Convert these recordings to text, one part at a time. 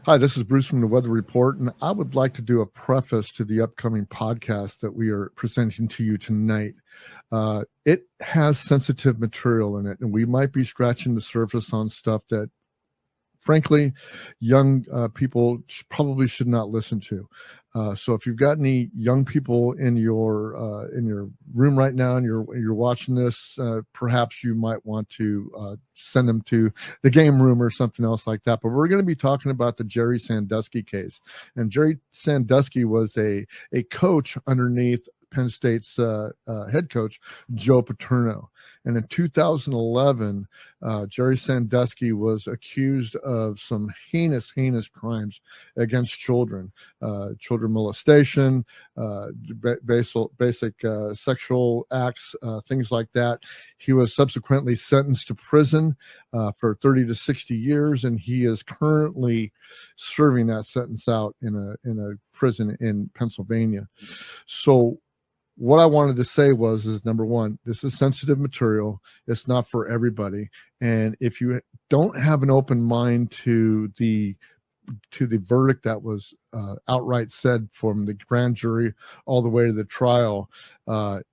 Hi, this is Bruce from the Weather Report, and I would like to do a preface to the upcoming podcast that we are presenting to you tonight. It has sensitive material in it, and we might be scratching the surface on stuff that, frankly, young people probably should not listen to. So if you've got any young people in your room right now and you're watching this, perhaps you might want to send them to the game room or something else like that. But we're going to be talking about the Jerry Sandusky case. And Jerry Sandusky was a coach underneath Penn State's head coach, Joe Paterno. And in 2011, Jerry Sandusky was accused of some heinous crimes against children, children molestation, basic sexual acts, things like that. He was subsequently sentenced to prison for 30 to 60 years, and he is currently serving that sentence out in a prison in Pennsylvania. So what I wanted to say is number one, this is sensitive material. It's not for everybody. And if you don't have an open mind to the verdict that was outright said from the grand jury all the way to the trial,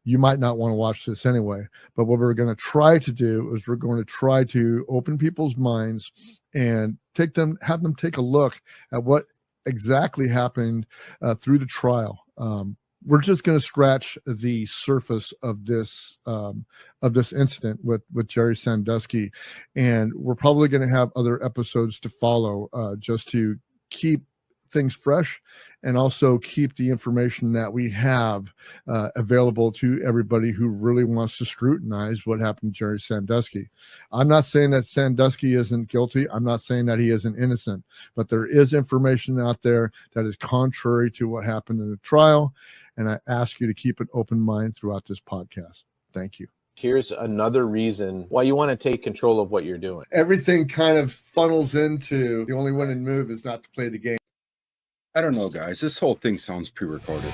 you might not want to watch this anyway. But what we're going to try to do is we're going to try to open people's minds and have them take a look at what exactly happened through the trial. We're just going to scratch the surface of this incident with Jerry Sandusky, and we're probably going to have other episodes to follow, just to keep things fresh and also keep the information that we have available to everybody who really wants to scrutinize what happened to Jerry Sandusky. I'm not saying that Sandusky isn't guilty. I'm not saying that he isn't innocent, but there is information out there that is contrary to what happened in the trial. And I ask you to keep an open mind throughout this podcast. Thank you. Here's another reason why you want to take control of what you're doing. Everything kind of funnels into the only winning move is not to play the game. I don't know, guys. This whole thing sounds pre-recorded.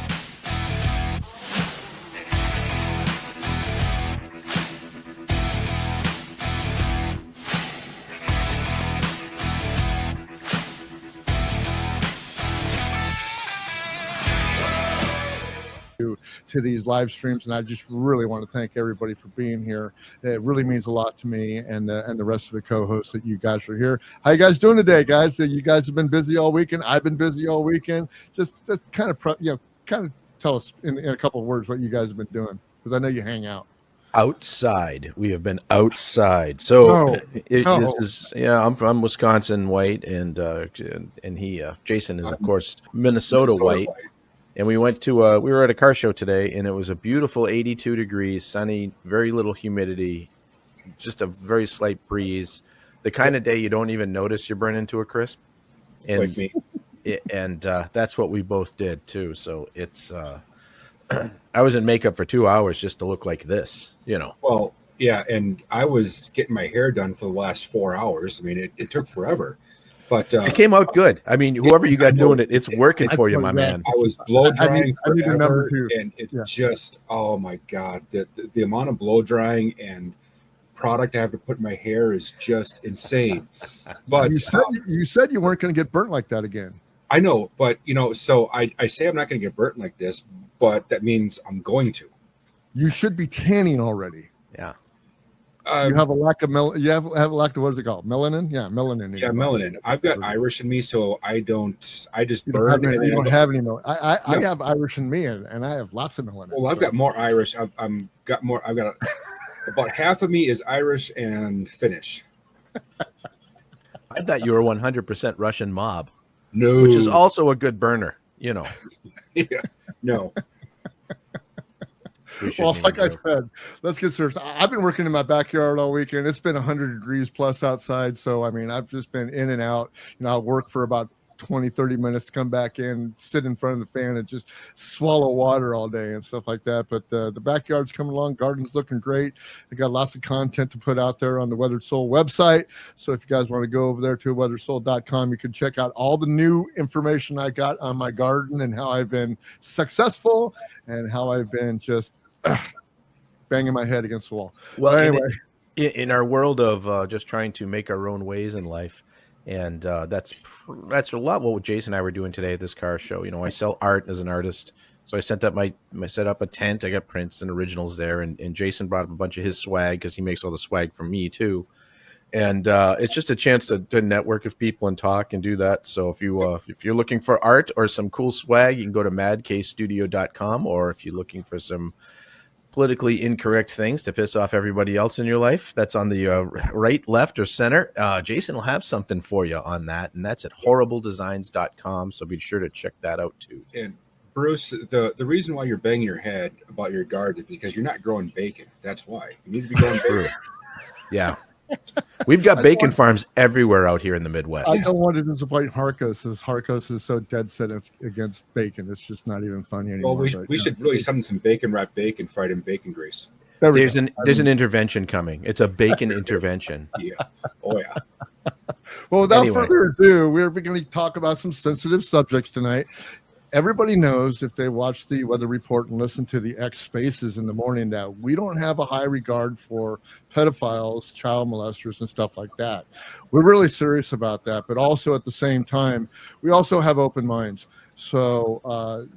To these live streams, and I just really want to thank everybody for being here. It really means a lot to me and the rest of the co-hosts that you guys are here. How you guys doing today, guys? You guys have been busy all weekend. I've been busy all weekend. Just kind of tell us in a couple of words what you guys have been doing, because I know you hang out. Outside. We have been outside. So this is I'm from Wisconsin white, and he Jason is of course Minnesota white. And we went to we were at a car show today, and it was a beautiful 82 degrees, sunny, very little humidity, just a very slight breeze. The kind of day you don't even notice you're burning to a crisp. And, like me. And that's what we both did too. So it's I was in makeup for 2 hours just to look like this, Well, yeah, and I was getting my hair done for the last 4 hours. I mean, it took forever. But it came out good. I mean, whoever you got doing it, it's working for you, my man. I was blow drying forever, and it just, oh my God, the amount of blow drying and product I have to put in my hair is just insane. But you said you weren't going to get burnt like that again. I know, but so I say I'm not going to get burnt like this, but that means I'm going to. You should be tanning already. Yeah. You have a lack of you have a lack of, what is it called? Melanin? Yeah, melanin. Yeah, melanin. I've got Irish in me, so I just you burn. You don't have any melanin. I have Irish in me, and I have lots of melanin. Well, I've got more Irish. I've got about half of me is Irish and Finnish. I thought you were 100% Russian mob. No, which is also a good burner, Yeah, no. Well, like I said, let's get serious. I've been working in my backyard all weekend. It's been 100 degrees plus outside. So, I mean, I've just been in and out. I'll work for about 20, 30 minutes, come back in, sit in front of the fan and just swallow water all day and stuff like that. But the backyard's coming along. Garden's looking great. I got lots of content to put out there on the Weathered Soul website. So if you guys want to go over there to weatheredsoul.com, you can check out all the new information I got on my garden and how I've been successful and how I've been just banging my head against the wall. Well, but anyway, in our world of just trying to make our own ways in life, And that's a lot what Jason and I were doing today at this car show. I sell art as an artist. So I set up a tent. I got prints and originals there. And Jason brought up a bunch of his swag because he makes all the swag for me too. And it's just a chance to network with people and talk and do that. So if you're looking for art or some cool swag, you can go to madcasestudio.com. Or if you're looking for some politically incorrect things to piss off everybody else in your life, that's on the right, left, or center. Jason will have something for you on that, and that's at horribledesigns.com. So be sure to check that out too. And Bruce, the reason why you're banging your head about your garden is because you're not growing bacon. That's why you need to be growing True. Yeah. We've got bacon farms everywhere out here in the Midwest. I don't want to disappoint Harkos, as Harkos is so dead set against bacon. It's just not even funny anymore. Well, we should really send him some bacon wrapped bacon fried in bacon grease. There's an intervention coming. It's a bacon intervention. Yeah. Oh yeah. Well, without further ado, we're going to talk about some sensitive subjects tonight. Everybody knows, if they watch the weather report and listen to the X Spaces in the morning, that we don't have a high regard for pedophiles, child molesters, and stuff like that. We're really serious about that, but also at the same time, we also have open minds. So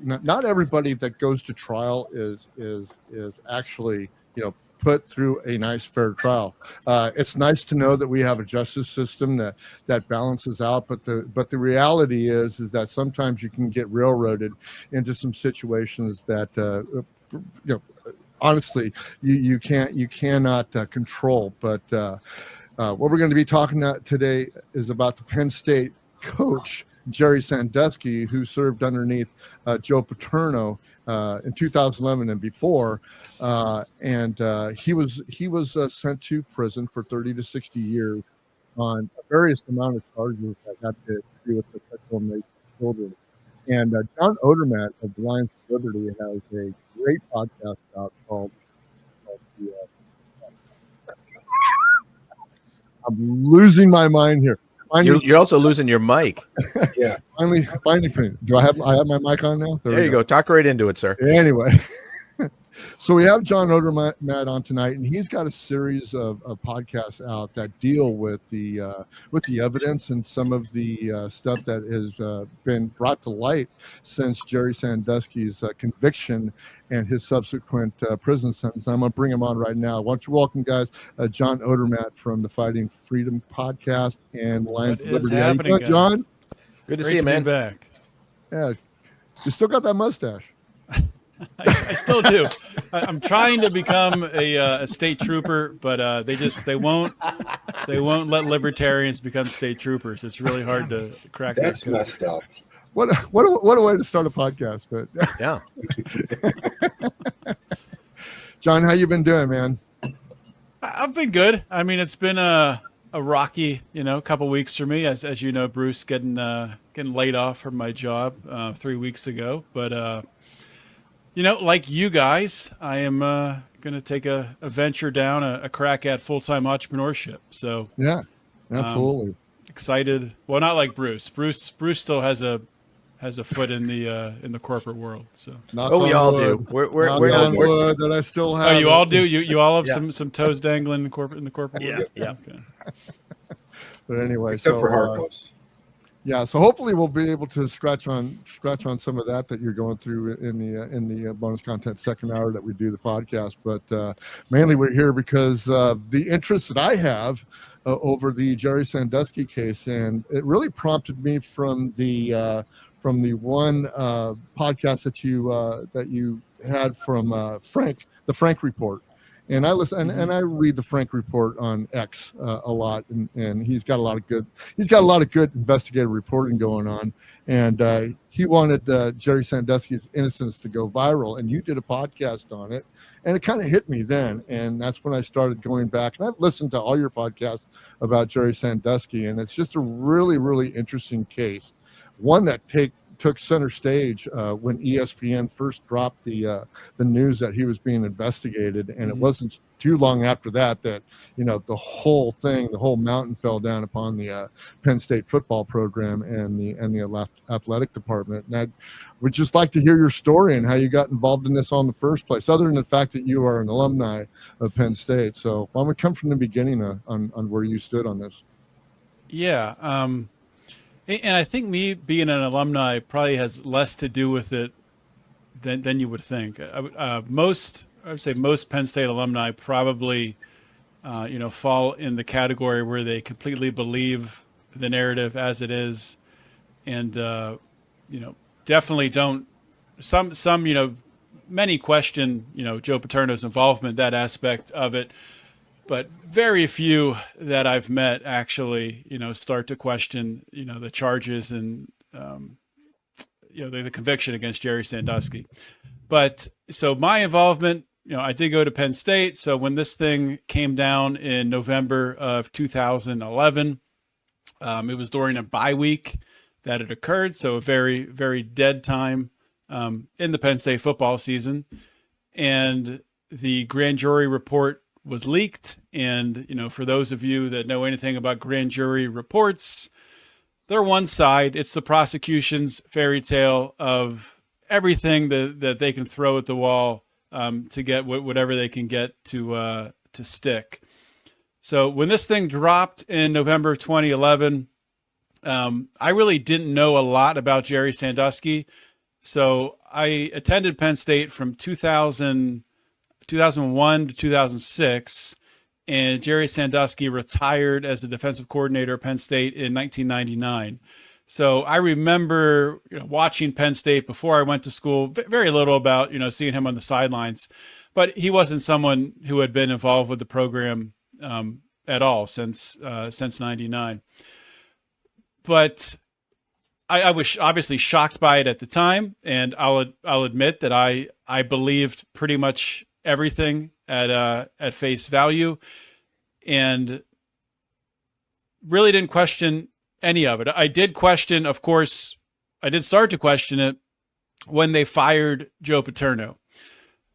not everybody that goes to trial is actually, put through a nice, fair trial. It's nice to know that we have a justice system that balances out, but the reality is that sometimes you can get railroaded into some situations that honestly you cannot control. But what we're going to be talking about today is about the Penn State coach Jerry Sandusky, who served underneath Joe Paterno in 2011 and before, and he was sent to prison for 30 to 60 years on a various amount of charges that had to do with the sexual nature of children. And John Odermatt of the Lions of Liberty has a great podcast out called I'm losing my mind here. You're also losing your mic. Yeah. Finally. Do I have my mic on now? There you go. Talk right into it, sir. Anyway, so we have John Odermatt on tonight, and he's got a series of podcasts out that deal with the evidence and some of the stuff that has been brought to light since Jerry Sandusky's conviction and his subsequent prison sentence. I'm going to bring him on right now. Why don't you welcome, guys, John Odermatt from the Fighting Freedom podcast and Lions of Liberty. How you doing, John? Good to see you, man. Back. Yeah, you still got that mustache. I still do. I'm trying to become a state trooper, but they won't let libertarians become state troopers. It's really hard to crack. That's messed up. What a way to start a podcast, but yeah. John, how you been doing, man? I've been good. I mean, it's been a rocky, couple weeks for me, as you know, Bruce, getting laid off from my job 3 weeks ago. But like you guys, I am going to take a venture down, a crack at full-time entrepreneurship. So yeah, absolutely excited. Well, not like Bruce. Bruce still has a foot in the corporate world. So we all do. We're on wood that I still have. Oh, you all do. You all have some toes dangling in the corporate world. Yeah. Okay. But anyway, except for Harkos. Yeah, so hopefully we'll be able to scratch on some of that you're going through in the bonus content second hour that we do the podcast. But mainly we're here because the interest that I have over the Jerry Sandusky case, and it really prompted me from the one podcast that you had from Frank, the Frank Report. And I listen, and I read the Frank Report on X a lot, and he's got a lot of good investigative reporting going on. And he wanted Jerry Sandusky's innocence to go viral, and you did a podcast on it, and it kind of hit me then. And that's when I started going back, and I've listened to all your podcasts about Jerry Sandusky, and it's just a really, really interesting case, one that took center stage when ESPN first dropped the news that he was being investigated, and it wasn't too long after that the whole mountain fell down upon the Penn State football program and the athletic department. And I would just like to hear your story and how you got involved in this in the first place, other than the fact that you are an alumni of Penn State. So why don't we come from the beginning on where you stood on this? Yeah. And I think me being an alumni probably has less to do with it than you would think. I would say most Penn State alumni probably, fall in the category where they completely believe the narrative as it is, and definitely don't. Many question Joe Paterno's involvement, that aspect of it, but very few that I've met actually start to question the charges and the conviction against Jerry Sandusky. But so my involvement, I did go to Penn State. So when this thing came down in November of 2011, it was during a bye week that it occurred. So a very, very dead time in the Penn State football season. And the grand jury report was leaked. And, for those of you that know anything about grand jury reports, they're one side. It's the prosecution's fairy tale of everything that they can throw at the wall to get whatever they can get to stick. So when this thing dropped in November 2011, I really didn't know a lot about Jerry Sandusky. So I attended Penn State from 2001 to 2006, and Jerry Sandusky retired as the defensive coordinator at Penn State in 1999. So I remember watching Penn State before I went to school, very little about seeing him on the sidelines, but he wasn't someone who had been involved with the program at all since '99. But I was obviously shocked by it at the time, and I'll admit that I believed pretty much everything at face value, and really didn't question any of it. I did question, of course, I did start to question it when they fired Joe Paterno,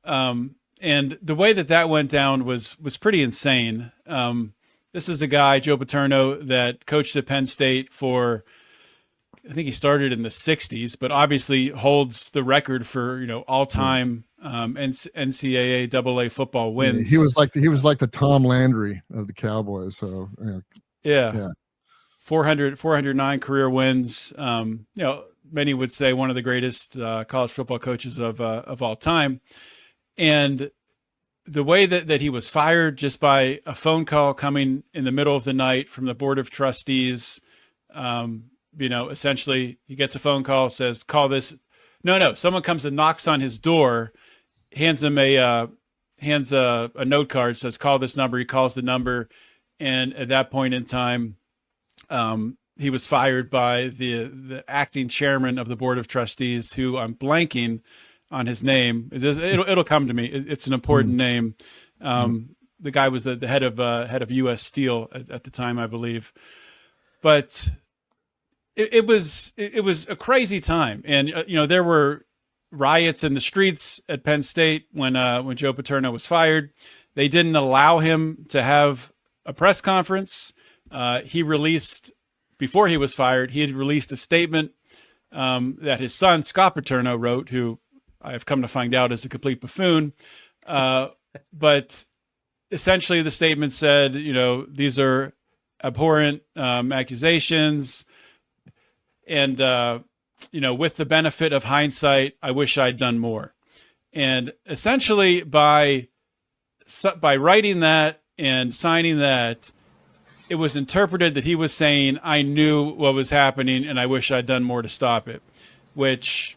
and the way that went down was pretty insane. This is a guy, Joe Paterno, that coached at Penn State for, I think he started in the 60s, but obviously holds the record for all-time NCAA AA football wins. He was like the Tom Landry of the Cowboys. So yeah. 409 career wins. Many would say one of the greatest college football coaches of all time. And the way that he was fired just by a phone call coming in the middle of the night from the Board of Trustees, essentially he gets a phone call, says, call this. No, someone comes and knocks on his door, hands him a note card, says, call this number. He calls the number. And at that point in time, he was fired by the acting chairman of the Board of Trustees, who I'm blanking on his name. It'll come to me. It's an important name. The guy was the head of U.S. Steel at the time, I believe. But it was a crazy time, and there were riots in the streets at Penn State when Joe Paterno was fired. They didn't allow him to have a press conference. Before he was fired, he had released a statement that his son, Scott Paterno, wrote, who I have come to find out is a complete buffoon. But essentially the statement said, these are abhorrent accusations. And, with the benefit of hindsight, I wish I'd done more. And essentially by writing that and signing that, it was interpreted that he was saying, I knew what was happening and I wish I'd done more to stop it, which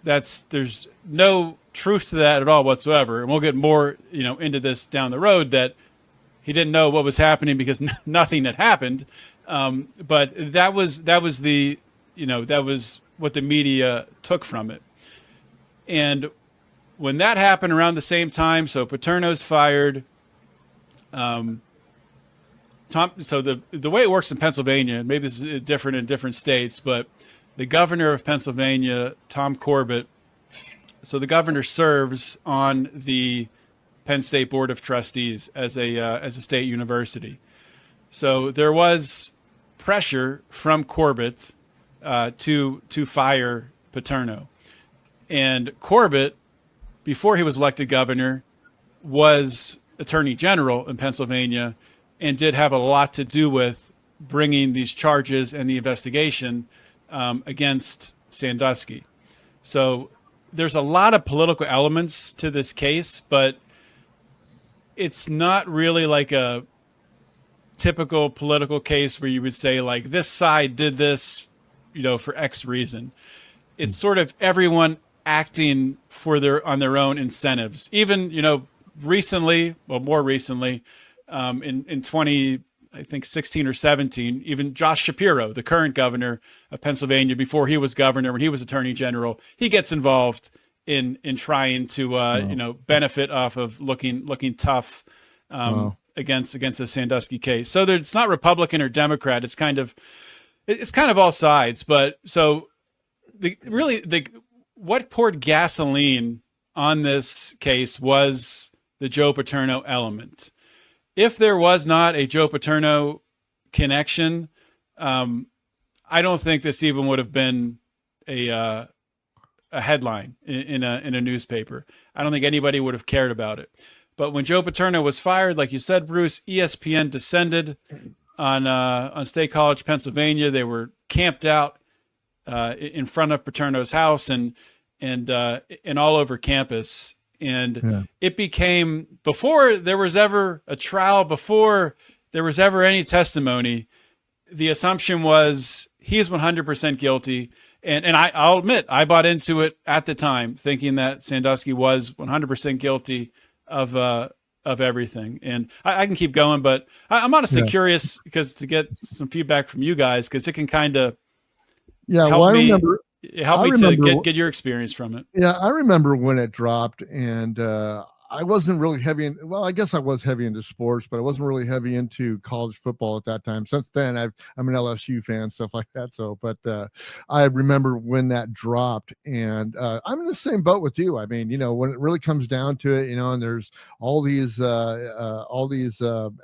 there's no truth to that at all whatsoever. And we'll get more, into this down the road, that he didn't know what was happening because nothing had happened. But that was what the media took from it. And when that happened around the same time, so Paterno's fired, so the way it works in Pennsylvania, maybe this is different in different states, but the governor of Pennsylvania, Tom Corbett, so the governor serves on the Penn State Board of Trustees as a state university. So there was pressure from Corbett to fire Paterno. And Corbett, before he was elected governor, was attorney general in Pennsylvania and did have a lot to do with bringing these charges and the investigation against Sandusky. So there's a lot of political elements to this case, but it's not really like a typical political case where you would say like this side did this, for X reason. It's sort of everyone acting on their own incentives. Even, more recently, in 2016 or 17, even Josh Shapiro, the current governor of Pennsylvania, before he was governor, when he was attorney general, he gets involved in trying to benefit off of looking tough against the Sandusky case. So it's not Republican or Democrat. It's kind of all sides. But so what poured gasoline on this case was the Joe Paterno element. If there was not a Joe Paterno connection, I don't think this even would have been a headline in a newspaper. I don't think anybody would have cared about it. But when Joe Paterno was fired, like you said, Bruce, ESPN descended on State College, Pennsylvania. They were camped out in front of Paterno's house and all over campus. And it became, before there was ever a trial, before there was ever any testimony, the assumption was he's 100% guilty. And I'll admit, I bought into it at the time, thinking that Sandusky was 100% guilty of everything. And I can keep going, but I'm honestly curious to get some feedback from you guys, because it can kind of help me to get your experience from it. Yeah, I remember when it dropped, and I wasn't really heavy I guess I was heavy into sports, but I wasn't really heavy into college football at that time. Since then, I'm an LSU fan, stuff like that. So, but I remember when that dropped, and I'm in the same boat with you. I mean, when it really comes down to it, and there's all these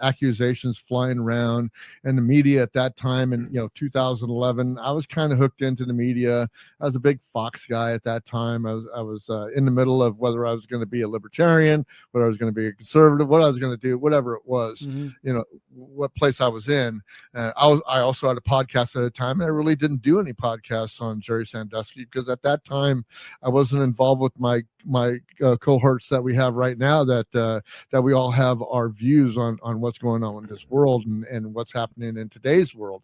accusations flying around, and the media at that time in 2011, I was kind of hooked into the media. I was a big Fox guy at that time. I was in the middle of whether I was going to be a libertarian, whether I was going to be a conservative, what I was going to do, whatever it was, what place I was in. I also had a podcast at the time, and I really didn't do any podcasts on Jerry Sandusky, because at that time I wasn't involved with my cohorts that we have right now, that we all have our views on what's going on in this world and what's happening in today's world.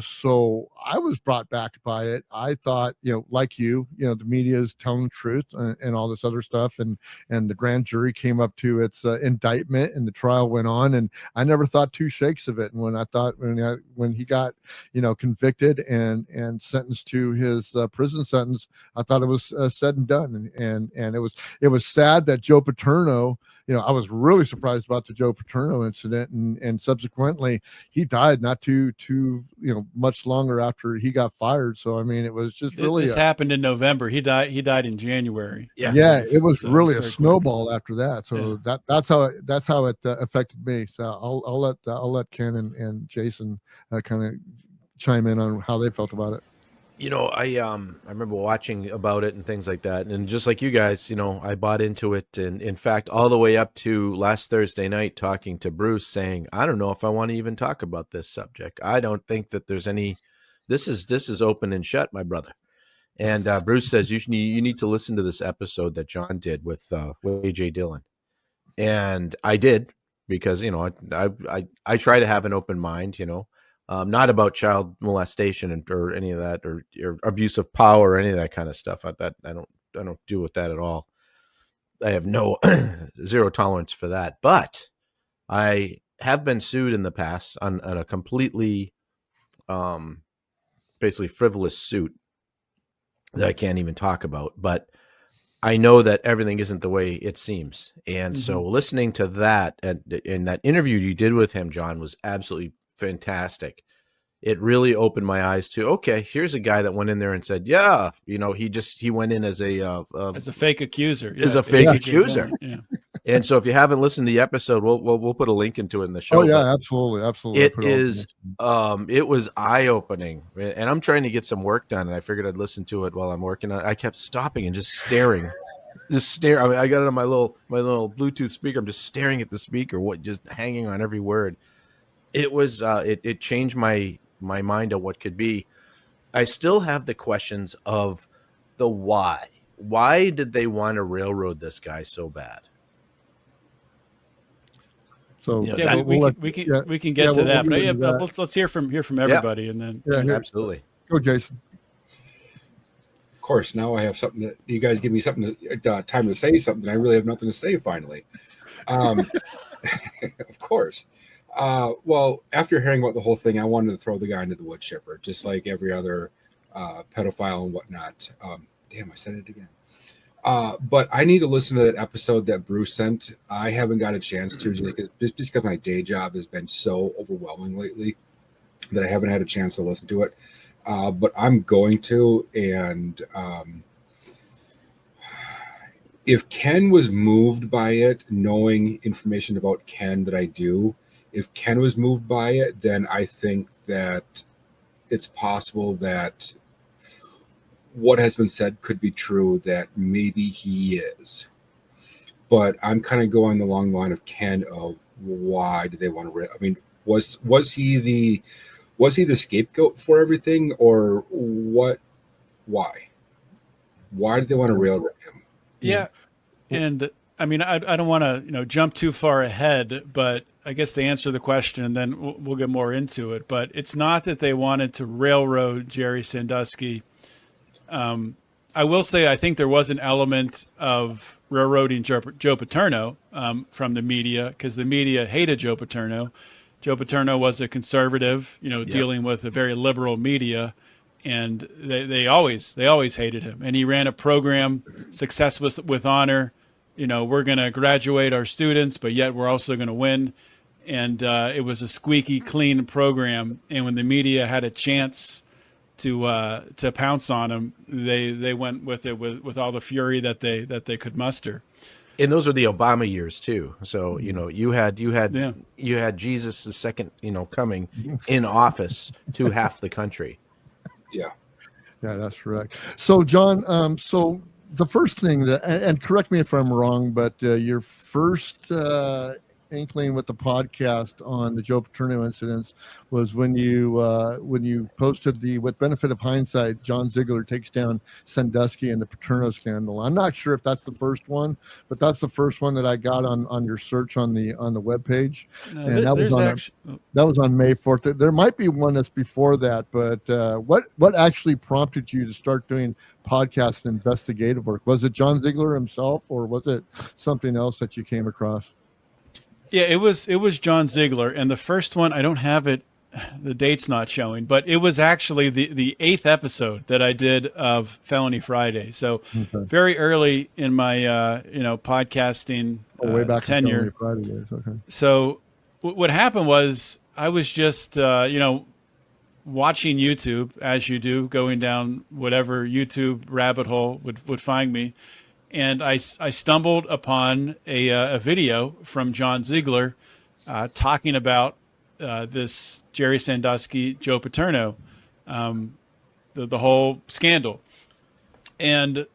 So I was brought back by it. I thought, like the media is telling the truth and all this other stuff. And the grand jury came up to its indictment, and the trial went on, and I never thought two shakes of it. And when he got, convicted and sentenced to his prison sentence, I thought it was said and done. And it was sad that Joe Paterno, I was really surprised about the Joe Paterno incident, and subsequently he died not too much longer after he got fired. So I mean, it was just really this happened in November. He died in January. Yeah, it was really a snowball after that. So that's how it affected me. So I'll let Ken and Jason kind of chime in on how they felt about it. I remember watching about it and things like that. And just like you guys, I bought into it. And in fact, all the way up to last Thursday night, talking to Bruce, saying, I don't know if I want to even talk about this subject. I don't think that there's any, this is open and shut, my brother. And Bruce says, you need to listen to this episode that John did with AJ Dillon. And I did, because, I try to have an open mind, not about child molestation or any of that, or abuse of power or any of that kind of stuff. I don't deal with that at all. I have zero tolerance for that. But I have been sued in the past on a completely, basically frivolous suit that I can't even talk about. But I know that everything isn't the way it seems. And so listening to that and that interview you did with him, John, was absolutely fantastic. It really opened my eyes to, okay, here's a guy that went in there and said, he went in as a fake accuser. As a fake accuser. Yeah. And so if you haven't listened to the episode, we'll put a link into it in the show. Oh yeah, absolutely. It was eye-opening, and I'm trying to get some work done, and I figured I'd listen to it while I'm working. I kept stopping and just staring. I mean, I got it on my little Bluetooth speaker. I'm just staring at the speaker, just hanging on every word. It was it changed my mind of what could be. I still have the questions of the why. Why did they want to railroad this guy so bad? So yeah, we can get to that. But let's hear from everybody, and then absolutely go, Jason. Of course, now I have something that you guys give me something time to say something. I really have nothing to say finally. Of course. Well, after hearing about the whole thing, I wanted to throw the guy into the wood chipper, just like every other pedophile and whatnot. Damn, I said it again. But I need to listen to that episode that Bruce sent. I haven't got a chance to, just because my day job has been so overwhelming lately that I haven't had a chance to listen to it. But I'm going to, and if Ken was moved by it, knowing information about Ken that I do, if Ken was moved by it, then I think that it's possible that what has been said could be true, that maybe he is. But I'm kind of going the long line of Ken of why do they want to? I mean, was he the scapegoat for everything, or what? Why did they want to railroad him? Yeah, and I mean, I don't want to jump too far ahead, but I guess to answer the question, and then we'll get more into it. But it's not that they wanted to railroad Jerry Sandusky. I will say I think there was an element of railroading Joe Paterno from the media, because the media hated Joe Paterno. Joe Paterno was a conservative, dealing with a very liberal media, and they always hated him. And he ran a program, Success with Honor. We're going to graduate our students, but yet we're also going to win. And it was a squeaky clean program. And when the media had a chance to pounce on him, they went with it with all the fury that they could muster. And those are the Obama years too. So you had Jesus the second coming in office to half the country. Yeah, that's correct. So John, so the first thing that, and correct me if I'm wrong, but your first inkling with the podcast on the Joe Paterno incidents was when you posted the "With benefit of hindsight, John Ziegler takes down Sandusky and the Paterno scandal." I'm not sure if that's the first one, but that's the first one that I got on your search on the webpage. And that was on May 4th. There might be one that's before that, but what actually prompted you to start doing podcast investigative work? Was it John Ziegler himself, or was it something else that you came across? Yeah, it was John Ziegler, and the first one, I don't have it, the date's not showing, but it was actually the 8th episode that I did of Felony Friday. So very early in my podcasting way back tenure. In Felony Friday days. Okay. So what happened was I was just watching YouTube, as you do, going down whatever YouTube rabbit hole would find me. And I stumbled upon a video from John Ziegler talking about this Jerry Sandusky, Joe Paterno, the whole scandal. And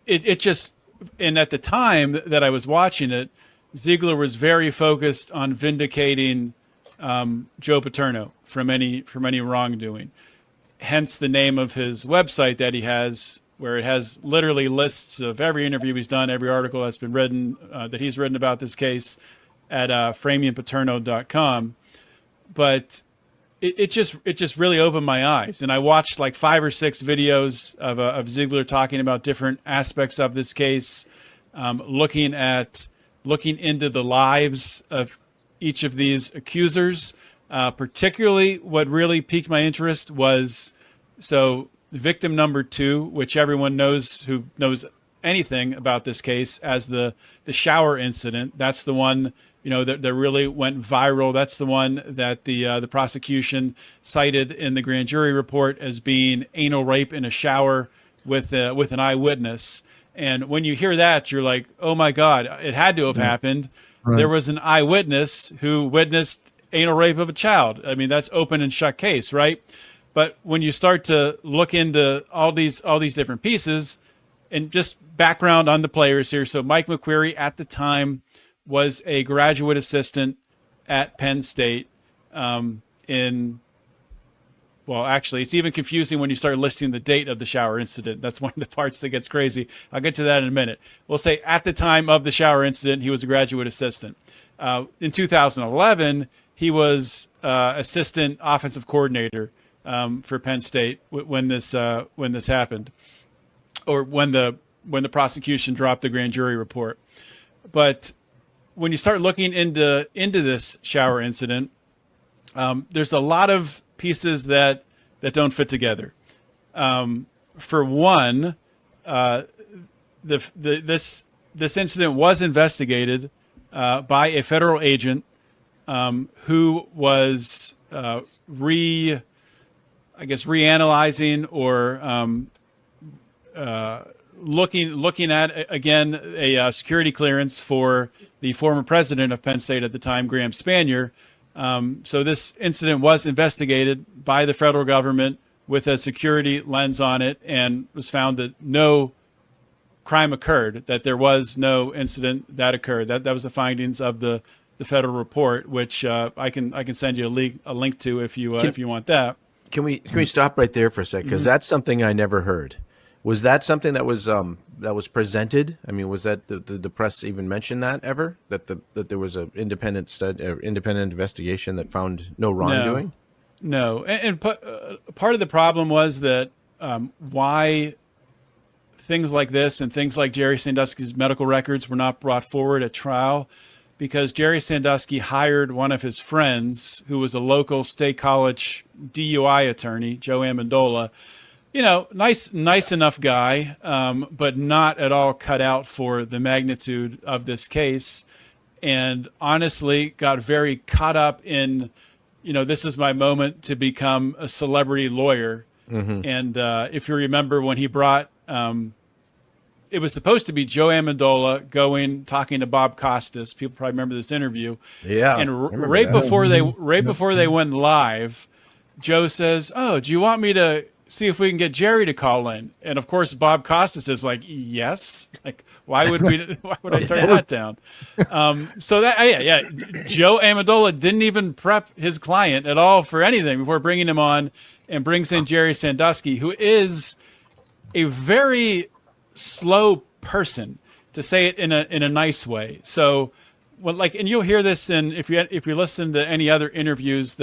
it just, and at the time that I was watching it, Ziegler was very focused on vindicating Joe Paterno from any wrongdoing. Hence the name of his website that he has, where it has literally lists of every interview he's done, every article that's been written, that he's written about this case at framingpaterno.com. But it just really opened my eyes. And I watched like 5 or 6 videos of Ziegler talking about different aspects of this case, looking into the lives of each of these accusers. Particularly what really piqued my interest was, victim number 2, which everyone knows who knows anything about this case as the shower incident. That's the one, that really went viral. That's the one that the prosecution cited in the grand jury report as being anal rape in a shower with an eyewitness. And when you hear that, you're like, oh my God, it had to have happened. Right. There was an eyewitness who witnessed anal rape of a child. I mean, that's open and shut case, right? But when you start to look into all these different pieces, and just background on the players here. So Mike McQuarrie at the time was a graduate assistant at Penn State. Well, actually, it's even confusing when you start listing the date of the shower incident. That's one of the parts that gets crazy. I'll get to that in a minute. We'll say at the time of the shower incident, he was a graduate assistant. In 2011, he was assistant offensive coordinator for Penn State when this happened, or when the prosecution dropped the grand jury report. But when you start looking into this shower incident, there's a lot of pieces that don't fit together. For one, this incident was investigated by a federal agent who was reanalyzing or looking at again a security clearance for the former president of Penn State at the time, Graham Spanier. So this incident was investigated by the federal government with a security lens on it, and was found that no crime occurred, that there was no incident that occurred. That was the findings of the federal report, which I can send you a link to if you want that. Can we stop right there for a second? Because that's something I never heard. Was that something that was presented? I mean, was that the press even mentioned that ever? That there was an independent investigation that found no wrongdoing? No. And part of the problem was that why things like this and things like Jerry Sandusky's medical records were not brought forward at trial, because Jerry Sandusky hired one of his friends who was a local state college DUI attorney, Joe Amendola. Nice enough guy, but not at all cut out for the magnitude of this case. And honestly, got very caught up in, this is my moment to become a celebrity lawyer. Mm-hmm. And if you remember when he brought, it was supposed to be Joe Amendola talking to Bob Costas. People probably remember this interview. Yeah. And right before they went live, Joe says, "Oh, do you want me to see if we can get Jerry to call in?" And of course, Bob Costas is like, "Yes." Like, why would I turn that down? So Joe Amendola didn't even prep his client at all for anything before bringing him on, and brings in Jerry Sandusky, who is a very slow person, to say it in a nice way. So, and you'll hear this if you listen to any other interviews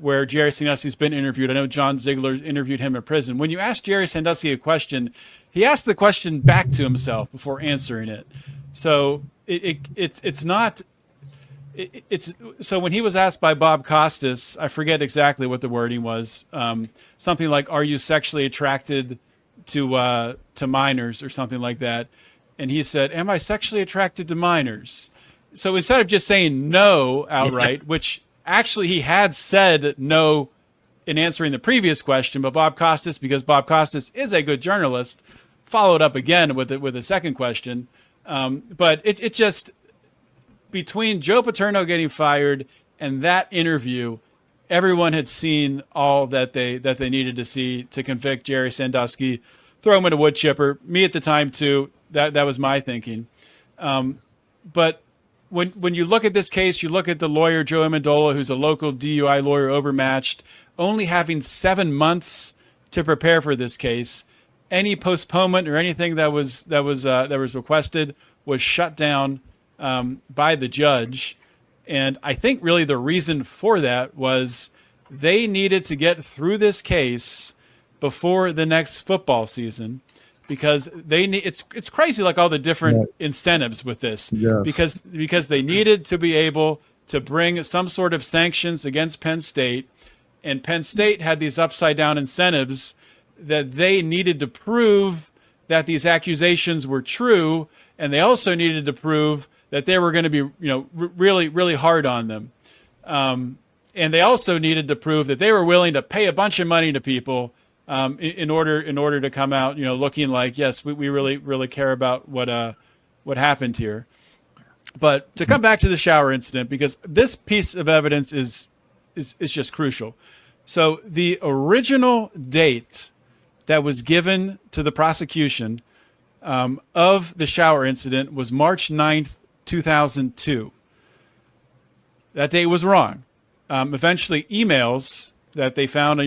where Jerry Sandusky's been interviewed. I know John Ziegler interviewed him in prison. When you ask Jerry Sandusky a question, he asks the question back to himself before answering it. So so when he was asked by Bob Costas, I forget exactly what the wording was, something like, "Are you sexually attracted to minors?" or something like that. And he said, "Am I sexually attracted to minors?" So instead of just saying no outright, which actually he had said no in answering the previous question, but because Bob Costas is a good journalist, followed up again with a second question. But it just, between Joe Paterno getting fired and that interview, everyone had seen all that they needed to see to convict Jerry Sandusky, throw him in a wood chipper. Me at the time too. That was my thinking. But when you look at this case, you look at the lawyer Joe Amendola, who's a local DUI lawyer, overmatched, only having 7 months to prepare for this case. Any postponement or anything that was requested was shut down by the judge. And I think really the reason for that was they needed to get through this case before the next football season, because it's crazy, like all the different incentives with this, because they needed to be able to bring some sort of sanctions against Penn State, and Penn State had these upside down incentives that they needed to prove that these accusations were true, and they also needed to prove that they were going to be, really, really hard on them. And they also needed to prove that they were willing to pay a bunch of money to people in order to come out, looking like, yes, we really, really care about what happened here. But to come back to the shower incident, because this piece of evidence is just crucial. So the original date that was given to the prosecution of the shower incident was March 9th, 2002. That date was wrong. eventually emails that they found,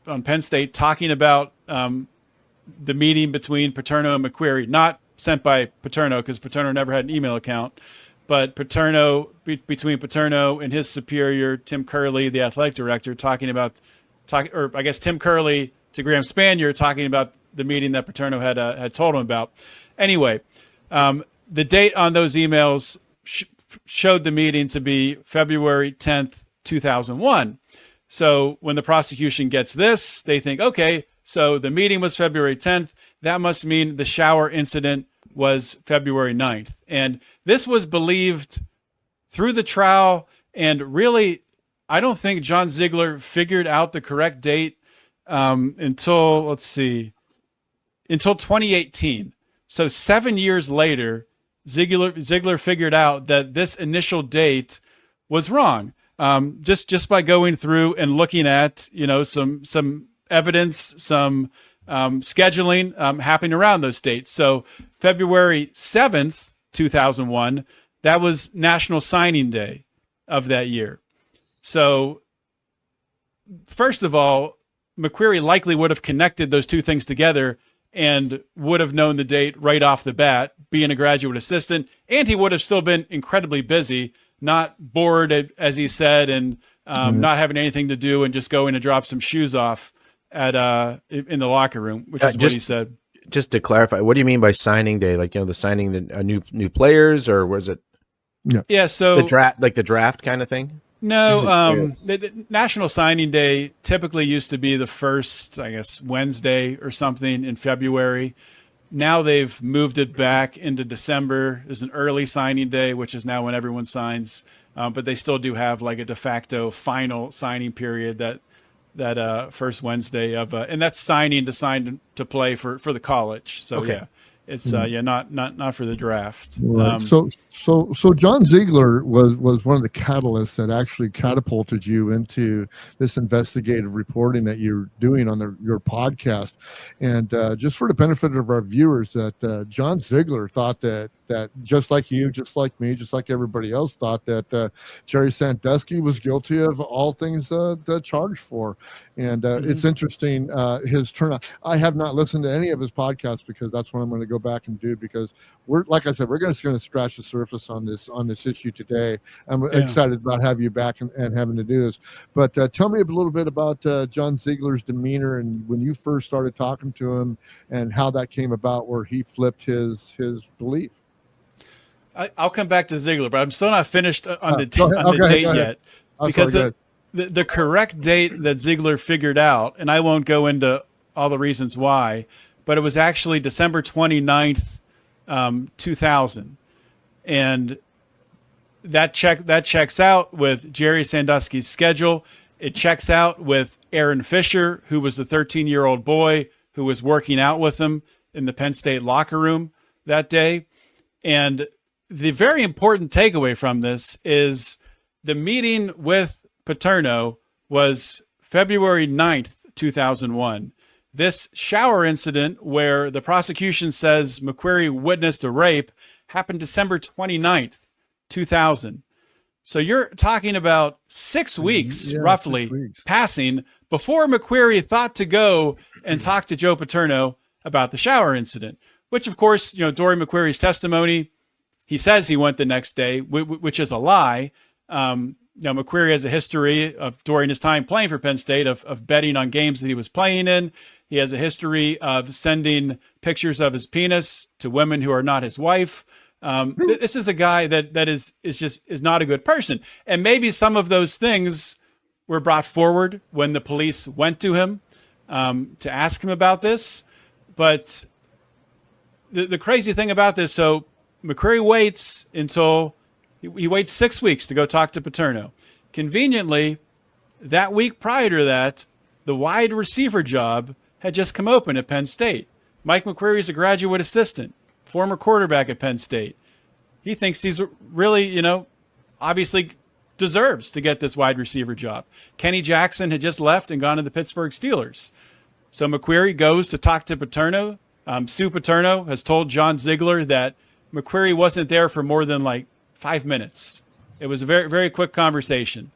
on Penn State talking about the meeting between Paterno and McQuarrie, not sent by Paterno because Paterno never had an email account, but between Paterno and his superior, Tim Curley, the athletic director, or I guess Tim Curley to Graham Spanier talking about the meeting that Paterno had told him about. Anyway, the date on those emails showed the meeting to be February 10th, 2001. So when the prosecution gets this, they think, okay, so the meeting was February 10th. That must mean the shower incident was February 9th. And this was believed through the trial. And really, I don't think John Ziegler figured out the correct date until 2018. So 7 years later, Ziegler figured out that this initial date was wrong. Just by going through and looking at, some evidence, some scheduling happening around those dates. So February 7th, 2001, that was National Signing Day of that year. So first of all, McQuarrie likely would have connected those two things together and would have known the date right off the bat, being a graduate assistant, and he would have still been incredibly busy, not bored, as he said, and not having anything to do and just going to drop some shoes off in the locker room, which is what he said. Just to clarify, what do you mean by signing day? Like, the signing the new players, or was it? Yeah. So the draft kind of thing. No, the National Signing Day typically used to be the first, I guess, Wednesday or something in February. Now they've moved it back into December. There's an early signing day, which is now when everyone signs, but they still do have like a de facto final signing period that first Wednesday of, and that's signing to sign to play for the college. So okay. Yeah. It's not for the draft. Right. So John Ziegler was one of the catalysts that actually catapulted you into this investigative reporting that you're doing on your podcast. And just for the benefit of our viewers, that John Ziegler thought that just like you, just like me, just like everybody else, thought that Jerry Sandusky was guilty of all things charged for. And it's interesting, his turnout. I have not listened to any of his podcasts because that's what I'm going to go back and do, because we're just going to scratch the surface on this issue today. I'm excited about having you back and having to do this. But tell me a little bit about John Ziegler's demeanor and when you first started talking to him and how that came about, where he flipped his belief. I'll come back to Ziegler, but I'm still not finished on the date yet, because the correct date that Ziegler figured out, and I won't go into all the reasons why, but it was actually December 29th, 2000. And that checks out with Jerry Sandusky's schedule. It checks out with Aaron Fisher, who was the 13-year-old boy who was working out with him in the Penn State locker room that day. And the very important takeaway from this is the meeting with Paterno was February 9th, 2001. This shower incident where the prosecution says McQuarrie witnessed a rape happened December 29th, 2000. So you're talking about 6 weeks, roughly, 6 weeks passing before McQuarrie thought to go and talk to Joe Paterno about the shower incident, which, of course, during McQuarrie's testimony, he says he went the next day, which is a lie. McQuarrie has a history of, during his time playing for Penn State, of betting on games that he was playing in. He has a history of sending pictures of his penis to women who are not his wife. This is a guy that is not a good person. And maybe some of those things were brought forward when the police went to him to ask him about this. But the crazy thing about this, so McQuarrie waits until he waits 6 weeks to go talk to Paterno. Conveniently, that week prior to that, the wide receiver job had just come open at Penn State. Mike McQuarrie is a graduate assistant, former quarterback at Penn State. He thinks he's really, obviously deserves to get this wide receiver job. Kenny Jackson had just left and gone to the Pittsburgh Steelers. So McQuarrie goes to talk to Paterno. Sue Paterno has told John Ziegler that McQuarrie wasn't there for more than 5 minutes. It was a very, very quick conversation.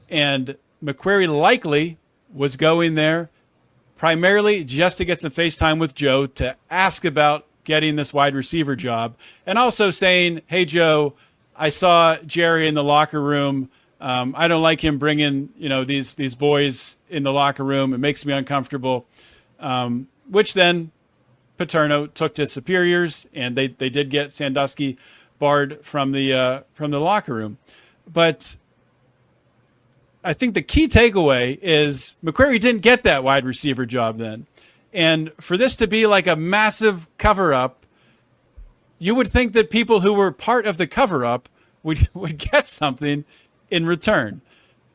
And McQuarrie likely was going there primarily just to get some FaceTime with Joe to ask about getting this wide receiver job, and also saying, hey, Joe, I saw Jerry in the locker room. I don't like him bringing, these boys in the locker room. It makes me uncomfortable, which then Paterno took to superiors, and they did get Sandusky barred from the locker room. But I think the key takeaway is McQuarrie didn't get that wide receiver job then. And for this to be like a massive cover-up, you would think that people who were part of the cover-up would get something in return.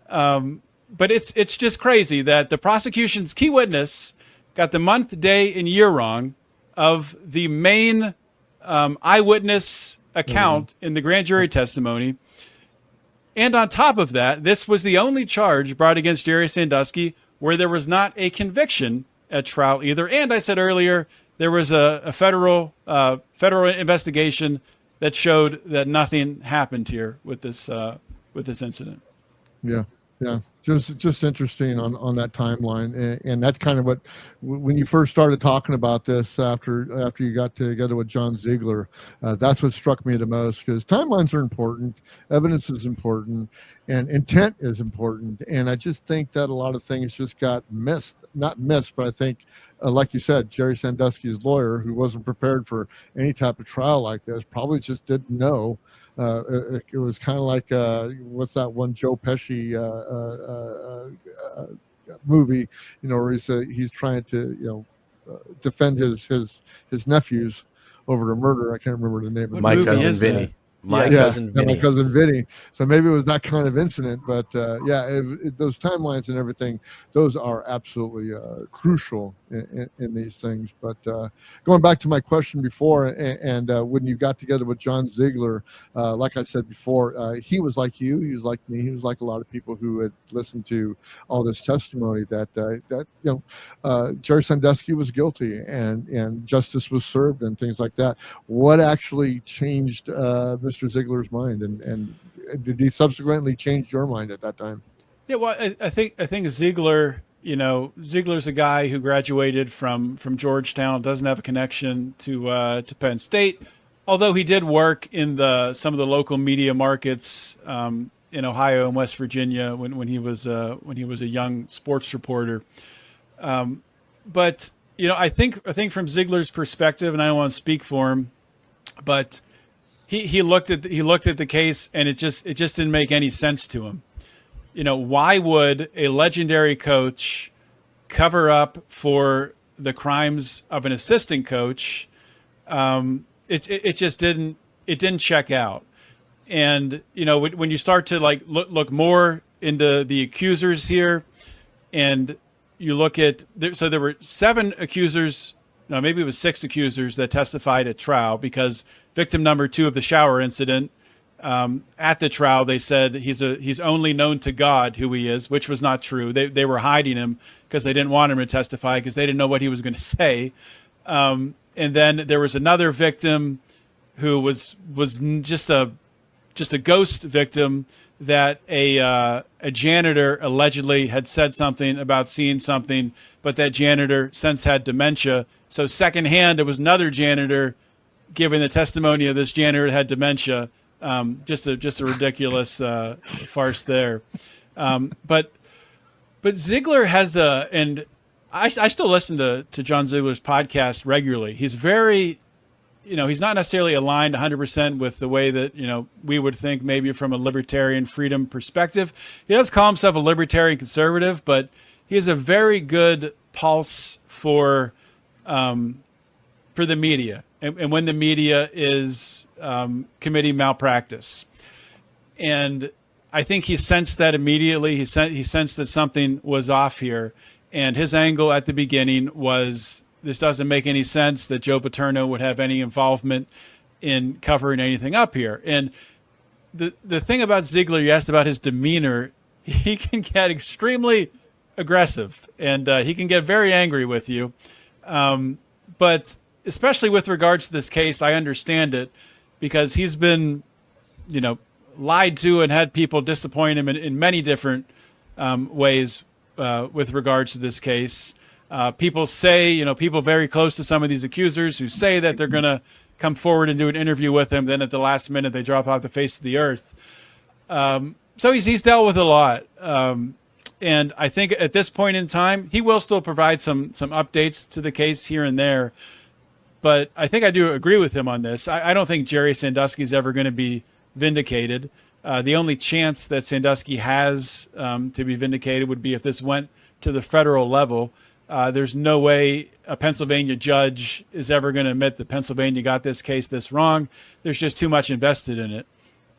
But it's just crazy that the prosecution's key witness got the month, day, and year wrong of the main eyewitness account in the grand jury testimony. And on top of that, this was the only charge brought against Jerry Sandusky where there was not a conviction at trial either. And I said earlier, there was a federal investigation that showed that nothing happened here with this incident. Yeah. Just interesting on that timeline, and that's kind of what, when you first started talking about this after you got together with John Ziegler, that's what struck me the most, because timelines are important, evidence is important, and intent is important, and I just think that a lot of things just got not missed, but I think, like you said, Jerry Sandusky's lawyer, who wasn't prepared for any type of trial like this, probably just didn't know. It was kind of like what's that one Joe Pesci movie, where he's trying to defend his nephews over a murder. I can't remember the name of My Cousin Vinny. My cousin Vinny. So maybe it was that kind of incident, but those timelines and everything, those are absolutely crucial in these things. But going back to my question before, and when you got together with John Ziegler, like I said before, he was like you, he was like me, he was like a lot of people who had listened to all this testimony that Jerry Sandusky was guilty and justice was served and things like that. What actually changed Mr. Ziegler's mind, and did he subsequently change your mind at that time? Yeah, well, I think Ziegler, Ziegler's a guy who graduated from Georgetown, doesn't have a connection to Penn State, although he did work in some of the local media markets in Ohio and West Virginia when he was a young sports reporter. But I think from Ziegler's perspective, and I don't want to speak for him, but he looked at the case, and it just didn't make any sense to him. Why would a legendary coach cover up for the crimes of an assistant coach? It just didn't check out. And when you start to look more into the accusers here, and you look at there were 7 accusers. No, maybe it was 6 accusers that testified at trial, because victim number 2 of the shower incident, at the trial, they said he's only known to God who he is, which was not true. They were hiding him because they didn't want him to testify, because they didn't know what he was going to say. And then there was another victim who was just a ghost victim, that a janitor allegedly had said something about seeing something, but that janitor since had dementia. So secondhand, there was another janitor giving the testimony of this janitor that had dementia. Just a ridiculous farce there. But Ziegler has and I still listen to John Ziegler's podcast regularly. He's very, he's not necessarily aligned 100% with the way that, we would think maybe from a libertarian freedom perspective. He does call himself a libertarian conservative, but he has a very good pulse for the media, and when the media is committing malpractice. And I think he sensed that immediately. He sensed that something was off here, and his angle at the beginning was, this doesn't make any sense that Joe Paterno would have any involvement in covering anything up here. And the thing about Ziegler, you asked about his demeanor, he can get extremely aggressive, and he can get very angry with you. But especially with regards to this case, I understand it, because he's been, lied to and had people disappoint him in many different ways with regards to this case. People say, people very close to some of these accusers who say that they're going to come forward and do an interview with him. Then at the last minute, they drop off the face of the earth. So he's dealt with a lot. And I think at this point in time, he will still provide some updates to the case here and there. But I think I do agree with him on this. I don't think Jerry Sandusky is ever going to be vindicated. The only chance that Sandusky has to be vindicated would be if this went to the federal level. There's no way a Pennsylvania judge is ever going to admit that Pennsylvania got this case this wrong. There's just too much invested in it.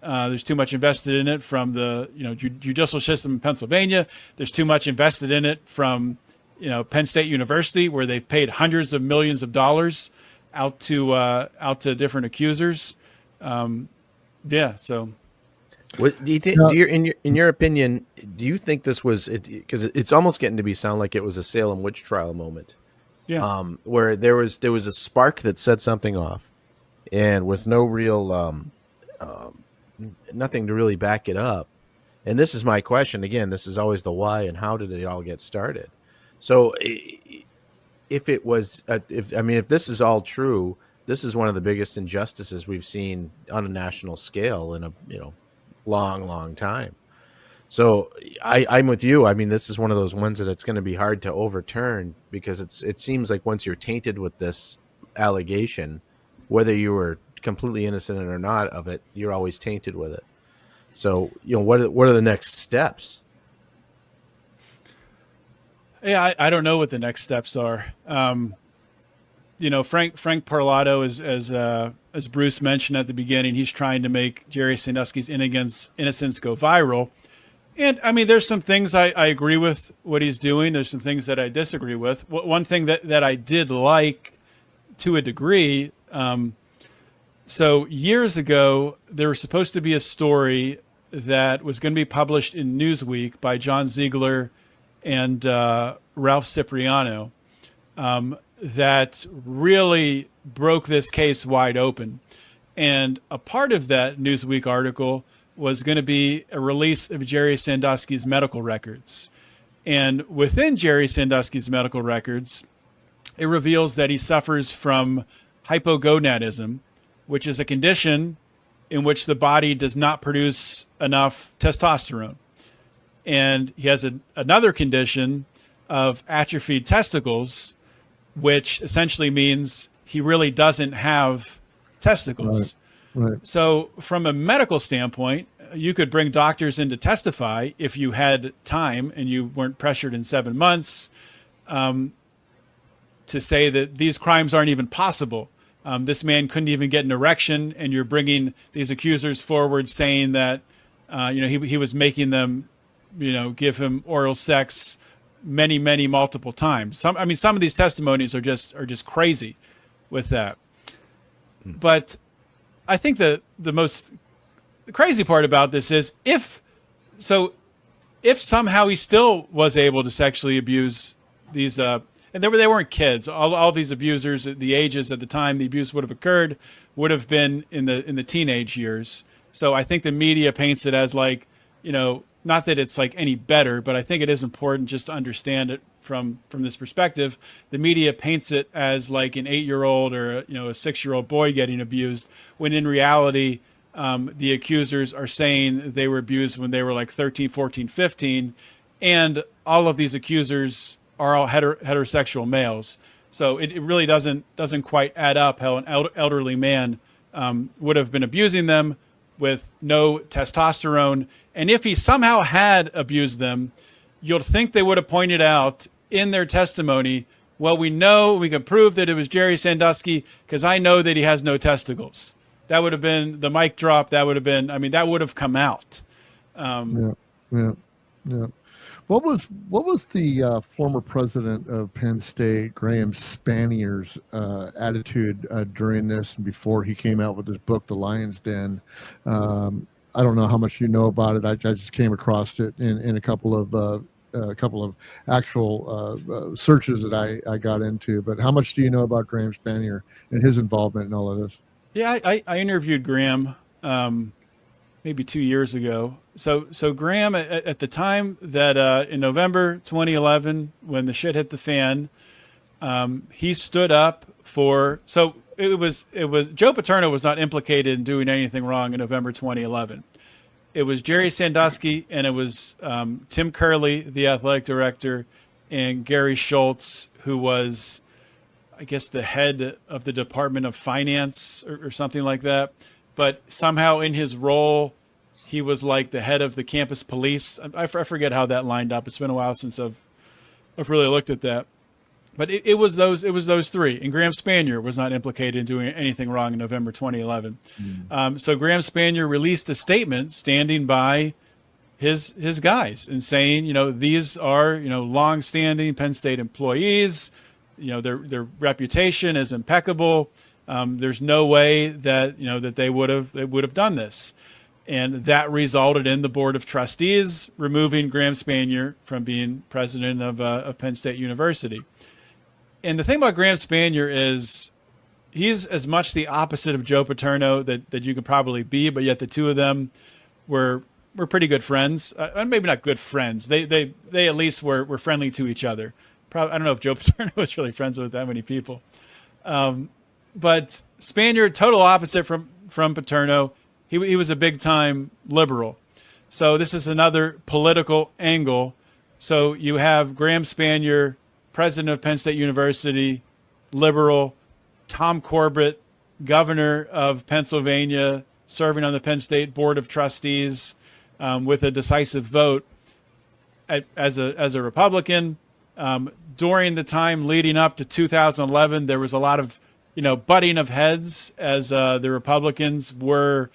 There's too much invested in it from the judicial system in Pennsylvania. There's too much invested in it from Penn State University, where they've paid hundreds of millions of dollars out to different accusers. So. What do you think? In your opinion, do you think this was it? Because it's almost getting to sound like it was a Salem witch trial moment. Yeah. Where there was a spark that set something off, and with no real nothing to really back it up. And this is my question again. This is always the why and how did it all get started? So, if it was, if this is all true, this is one of the biggest injustices we've seen on a national scale in a long time. So I'm with you. I mean, this is one of those ones that it's going to be hard to overturn because it seems like once you're tainted with this allegation, whether you were completely innocent or not of it, you're always tainted with it. So, what are the next steps? Yeah, I don't know what the next steps are. Frank Parlato, as Bruce mentioned at the beginning, he's trying to make Jerry Sandusky's innocence go viral. And I mean, there's some things I agree with what he's doing. There's some things that I disagree with. One thing that I did like to a degree. So years ago, there was supposed to be a story that was going to be published in Newsweek by John Ziegler and Ralph Cipriano that really broke this case wide open. And a part of that Newsweek article was going to be a release of Jerry Sandusky's medical records. And within Jerry Sandusky's medical records, it reveals that he suffers from hypogonadism, which is a condition in which the body does not produce enough testosterone. And he has another condition of atrophied testicles, which essentially means he really doesn't have testicles. Right. So from a medical standpoint, you could bring doctors in to testify if you had time and you weren't pressured in 7 months to say that these crimes aren't even possible. This man couldn't even get an erection, and you're bringing these accusers forward saying that he was making them give him oral sex many multiple times. Some of these testimonies are just crazy with that. But I think the crazy part about this is if somehow he still was able to sexually abuse these and they weren't kids. All these abusers, the ages at the time the abuse would have occurred would have been in the teenage years. So I think the media paints it as like, not that it's like any better, but I think it is important just to understand it from this perspective. The media paints it as like an 8-year-old or a 6-year-old boy getting abused, when in reality, the accusers are saying they were abused when they were like 13, 14, 15, and all of these accusers are all heterosexual males. So it really doesn't quite add up how an elderly man would have been abusing them with no testosterone. And if he somehow had abused them, you'll think they would have pointed out in their testimony, well, we can prove that it was Jerry Sandusky because I know that he has no testicles. That would have been the mic drop. That would have been, that would have come out. Yeah. What was the former president of Penn State, Graham Spanier's attitude during this and before he came out with his book, The Lion's Den? I don't know how much you know about it. I just came across it in a couple of actual searches that I got into. But how much do you know about Graham Spanier and his involvement in all of this? Yeah, I interviewed Graham maybe 2 years ago. So Graham, at the time that in November 2011, when the shit hit the fan, he stood up for. So it was Joe Paterno was not implicated in doing anything wrong in November 2011. It was Jerry Sandusky and it was Tim Curley, the athletic director, and Gary Schultz, who was, I guess, the head of the Department of Finance or something like that. But somehow in his role, he was like the head of the campus police. I forget how that lined up. It's been a while since I've really looked at that. But it was those three. And Graham Spanier was not implicated in doing anything wrong in November 2011. So Graham Spanier released a statement standing by his guys and saying, these are, longstanding Penn State employees. Their reputation is impeccable. There's no way that that they would have done this, and that resulted in the board of trustees removing Graham Spanier from being president of Penn State University. And the thing about Graham Spanier is he's as much the opposite of Joe Paterno that you could probably be, but yet the two of them were pretty good friends. Maybe not good friends. They at least were friendly to each other. Probably, I don't know if Joe Paterno was really friends with that many people. But Spanier, total opposite from Paterno. He was a big-time liberal. So this is another political angle. So you have Graham Spanier, president of Penn State University, liberal, Tom Corbett, governor of Pennsylvania, serving on the Penn State Board of Trustees with a decisive vote as a Republican. During the time leading up to 2011, there was a lot of butting of heads as the Republicans were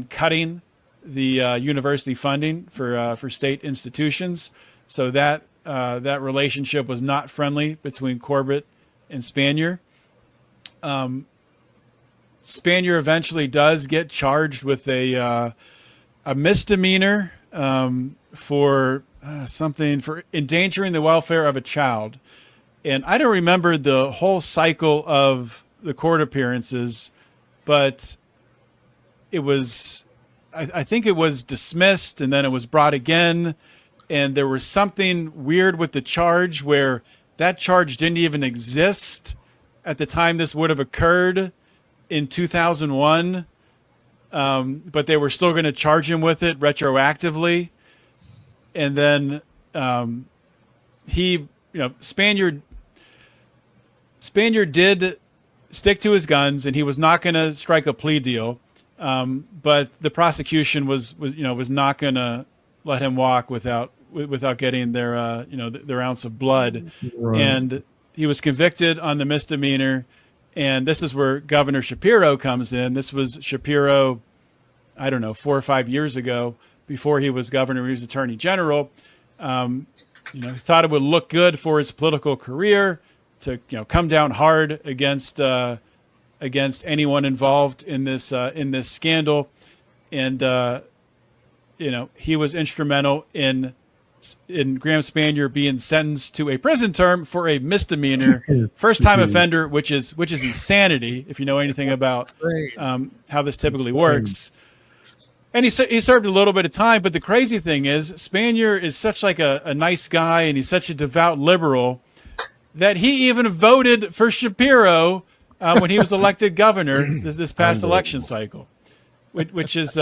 cutting the university funding for state institutions. So that relationship was not friendly between Corbett and Spanier. Spanier eventually does get charged with a misdemeanor for endangering the welfare of a child. And I don't remember the whole cycle of the court appearances, but it was, I think it was dismissed and then it was brought again. And there was something weird with the charge where that charge didn't even exist at the time this would have occurred in 2001. But they were still going to charge him with it retroactively. And then Spanier did stick to his guns, and he was not going to strike a plea deal. But the prosecution was not going to let him walk without getting their ounce of blood. Right. And he was convicted on the misdemeanor. And this is where Governor Shapiro comes in. This was Shapiro, 4 or 5 years ago, before he was governor. He was attorney general. He thought it would look good for his political career to come down hard against anyone involved in this scandal, and he was instrumental in Graham Spanier being sentenced to a prison term for a misdemeanor, first-time offender, which is insanity if you know anything about how this typically works. And he served a little bit of time, but the crazy thing is Spanier is such like a nice guy, and he's such a devout liberal that he even voted for Shapiro when he was elected governor this past election cycle, which is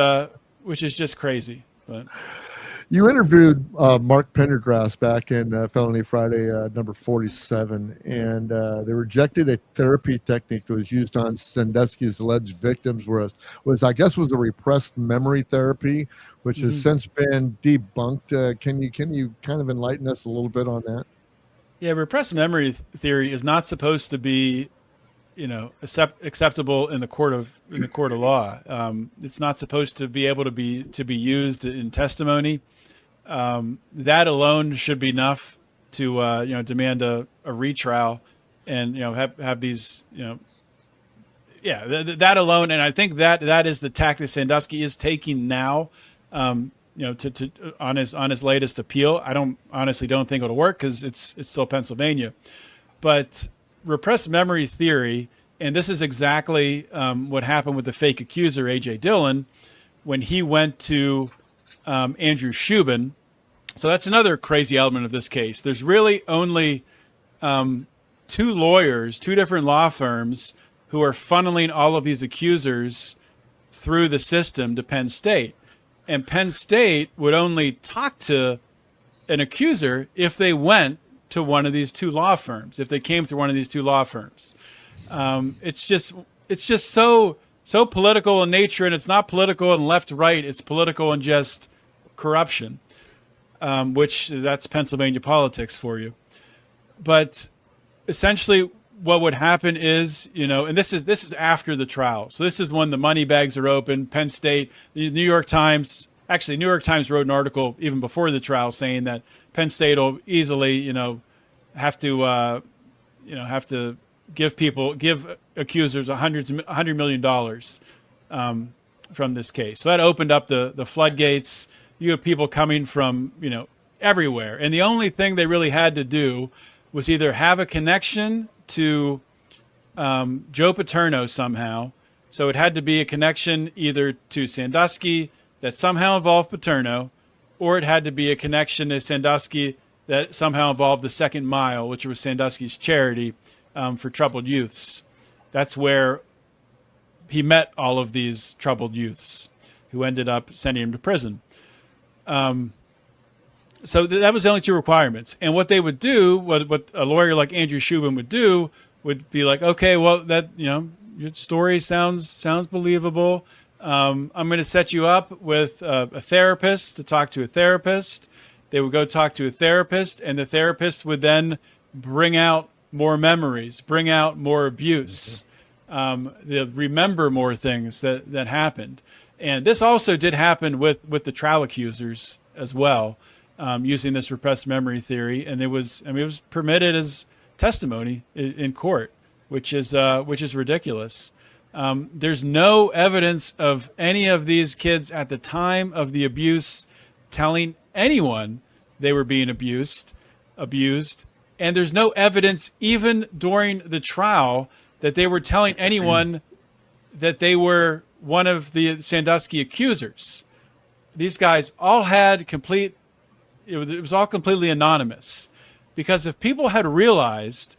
just crazy. But you interviewed Mark Pendergrass back in Felony Friday number 47, and they rejected a therapy technique that was used on Sandusky's alleged victims, was a repressed memory therapy, which has since been debunked. Can you kind of enlighten us a little bit on that? Yeah, repressed memory theory is not supposed to be, acceptable in the court of law. It's not supposed to be able to be used in testimony. That alone should be enough to demand a retrial, and have these that alone. And I think that is the tactic Sandusky is taking now. To on his latest appeal. I honestly don't think it'll work because it's still Pennsylvania. But repressed memory theory, and this is exactly what happened with the fake accuser, A.J. Dillon, when he went to Andrew Shubin. So that's another crazy element of this case. There's really only two lawyers, two different law firms, who are funneling all of these accusers through the system to Penn State. And Penn State would only talk to an accuser if they went to one of these two law firms, if they came through one of these two law firms. It's just so political in nature, and it's not political and left-right. It's political and just corruption, which that's Pennsylvania politics for you. But essentially what would happen is, and this is after the trial. So this is when the money bags are open. Penn State, the New York Times wrote an article even before the trial saying that Penn State will easily, have to give accusers $100 million from this case. So that opened up the floodgates. You have people coming from, everywhere. And the only thing they really had to do was either have a connection to Joe Paterno somehow. So it had to be a connection either to Sandusky that somehow involved Paterno, or it had to be a connection to Sandusky that somehow involved the Second Mile, which was Sandusky's charity for troubled youths. That's where he met all of these troubled youths who ended up sending him to prison. So that was the only two requirements. And what they would do, what a lawyer like Andrew Shubin would do, would be like, okay, well, that, your story sounds believable. I'm going to set you up with a therapist to talk to a therapist. They would go talk to a therapist, and the therapist would then bring out more memories, bring out more abuse. They'll remember more things that happened. And this also did happen with the trial accusers as well, using this repressed memory theory. And it was permitted as testimony in court, which is ridiculous. There's no evidence of any of these kids at the time of the abuse telling anyone they were being abused. And there's no evidence even during the trial that they were telling anyone that they were one of the Sandusky accusers. These guys all had it was all completely anonymous, because if people had realized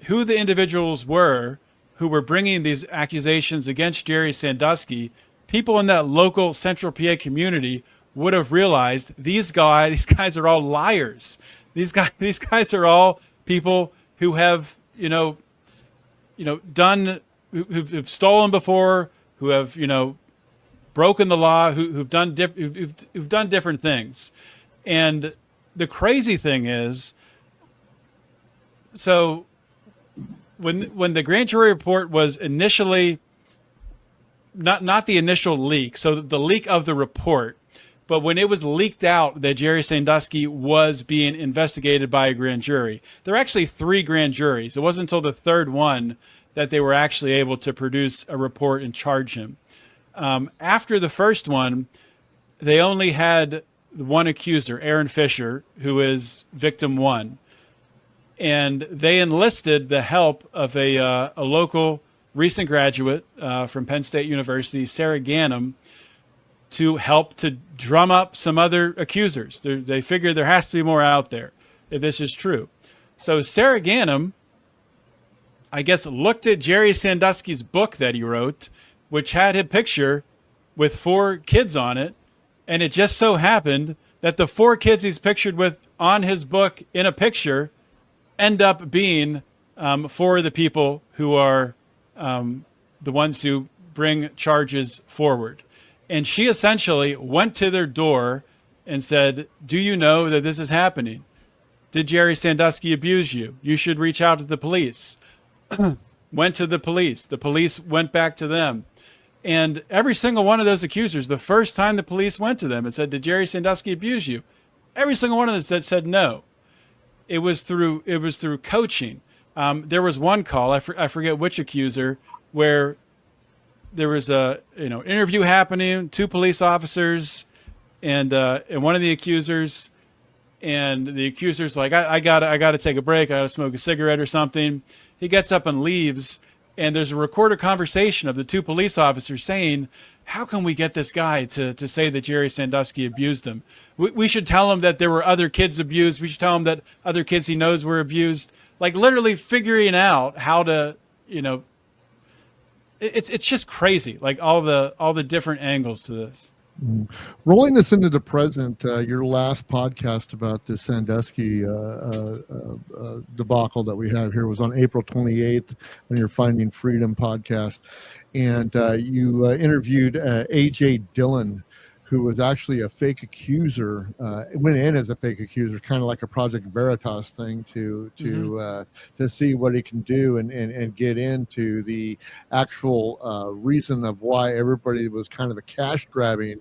who the individuals were who were bringing these accusations against Jerry Sandusky, people in that local Central PA community would have realized these guys are all liars. These guys are all people who have, who've stolen before, who have, broken the law, who've done different things. And the crazy thing is, so when the grand jury report was initially not the initial leak, so the leak of the report, but when it was leaked out that Jerry Sandusky was being investigated by a grand jury, there were actually 3 grand juries. It wasn't until the third one that they were actually able to produce a report and charge him. After the first one, they only had one accuser, Aaron Fisher, who is victim 1. And they enlisted the help of a local recent graduate from Penn State University, Sarah Ganem, to help to drum up some other accusers. They figured there has to be more out there if this is true. So Sarah Ganem, I guess, looked at Jerry Sandusky's book that he wrote, which had a picture with 4 kids on it. And it just so happened that the 4 kids he's pictured with on his book in a picture end up being 4 of the people who are the ones who bring charges forward. And she essentially went to their door and said, do you know that this is happening? Did Jerry Sandusky abuse you? You should reach out to the police. Went to the police. The police went back to them. And every single one of those accusers, the first time the police went to them and said, did Jerry Sandusky abuse you? Every single one of them said no. It was through coaching. There was one call, I forget which accuser, where there was a interview happening, 2 police officers and one of the accusers, and the accuser's like, I gotta take a break, I gotta smoke a cigarette or something. He gets up and leaves, And there's a recorded conversation of the two police officers saying, how can we get this guy to say that Jerry Sandusky abused him? We should tell him that there were other kids abused. We should tell him that other kids he knows were abused. Like literally figuring out how to, it's just crazy. Like all the different angles to this. Rolling this into the present, your last podcast about the Sandusky debacle that we have here was on April 28th on your Finding Freedom podcast. And you interviewed A.J. Dillon, who was actually a fake accuser, went in as a fake accuser, kind of like a Project Veritas thing to see what he can do and get into the actual reason of why everybody was kind of a cash grabbing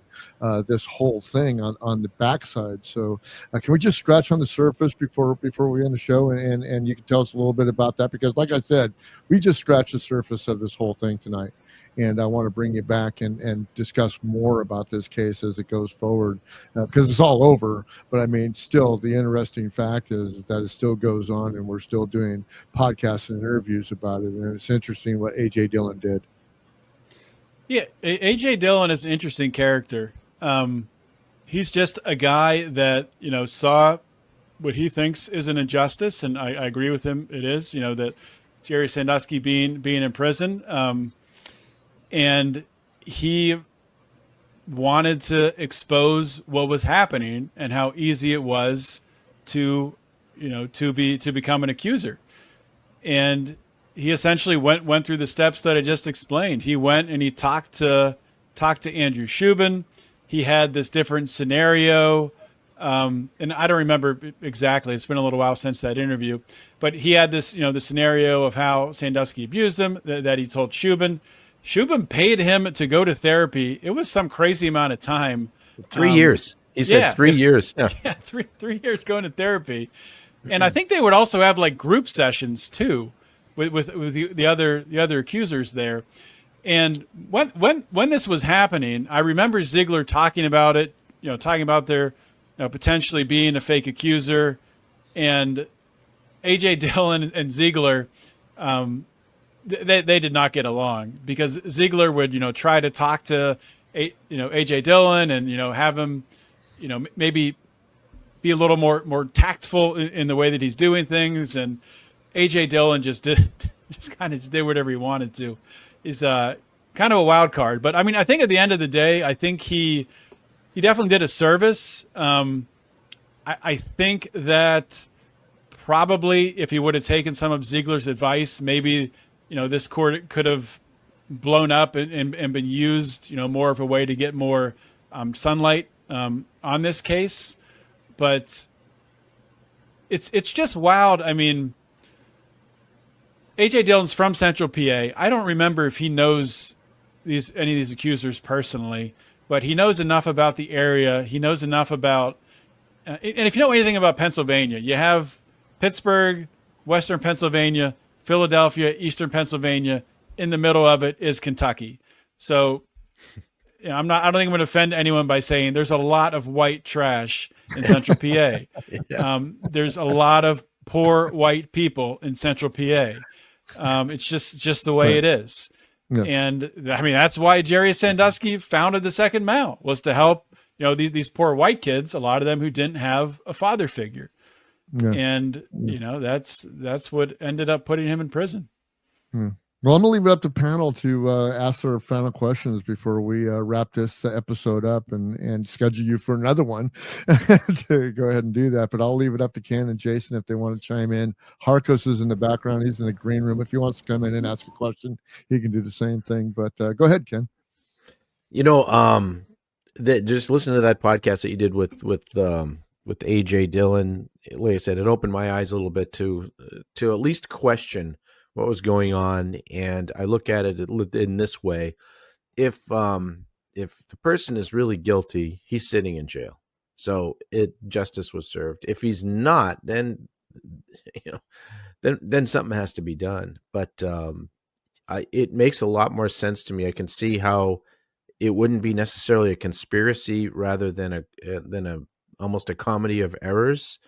this whole thing on the backside. So can we just scratch on the surface before we end the show, and you can tell us a little bit about that, because like I said, we just scratched the surface of this whole thing tonight. And I want to bring you back and discuss more about this case as it goes forward, because it's all over. But I mean, still, the interesting fact is that it still goes on, and we're still doing podcasts and interviews about it. And it's interesting what A.J. Dillon did. Yeah, A.J. Dillon is an interesting character. He's just a guy that, saw what he thinks is an injustice, and I agree with him. It is, that Jerry Sandusky being in prison. And he wanted to expose what was happening and how easy it was to become an accuser. And he essentially went through the steps that I just explained. He went and he talked to Andrew Shubin. He had this different scenario. And I don't remember exactly. It's been a little while since that interview, but he had this, the scenario of how Sandusky abused him that he told Shubin. Shubin paid him to go to therapy. It was some crazy amount of time. 3 years. He said 3 years. Yeah, yeah 3 years going to therapy. And I think they would also have like group sessions too with the other accusers there. And when this was happening, I remember Ziegler talking about it, talking about their potentially being a fake accuser, and A.J. Dillon and Ziegler, They did not get along, because Ziegler would, try to talk to, A.J. Dillon and, have him, maybe be a little more tactful in the way that he's doing things. And A.J. Dillon just kind of did whatever he wanted to. He's kind of a wild card. But I mean, I think at the end of the day, I think he definitely did a service. I think that probably if he would have taken some of Ziegler's advice, maybe this court could have blown up and been used, more of a way to get more sunlight on this case. But it's just wild. I mean, A.J. Dillon's from Central PA. I don't remember if he knows any of these accusers personally, but he knows enough about the area. He knows enough about, and if you know anything about Pennsylvania, you have Pittsburgh, Western Pennsylvania, Philadelphia, Eastern Pennsylvania. In the middle of it is Kentucky. So I don't think I'm going to offend anyone by saying there's a lot of white trash in Central PA. Yeah. There's a lot of poor white people in Central PA. It's just the way it is. Yeah. And I mean, that's why Jerry Sandusky founded the Second Mount, was to help, these poor white kids, a lot of them who didn't have a father figure. Yeah. And, that's what ended up putting him in prison. Hmm. Well, I'm going to leave it up to panel to ask their final questions before we wrap this episode up and schedule you for another one to go ahead and do that. But I'll leave it up to Ken and Jason if they want to chime in. Harkos is in the background. He's in the green room. If he wants to come in and ask a question, he can do the same thing. But go ahead, Ken. Just listen to that podcast that you did with A.J. Dillon. Like I said, it opened my eyes a little bit to at least question what was going on. And I look at it in this way: if the person is really guilty, he's sitting in jail, so justice was served. If he's not, then then something has to be done. But it makes a lot more sense to me. I can see how it wouldn't be necessarily a conspiracy rather than a almost a comedy of errors,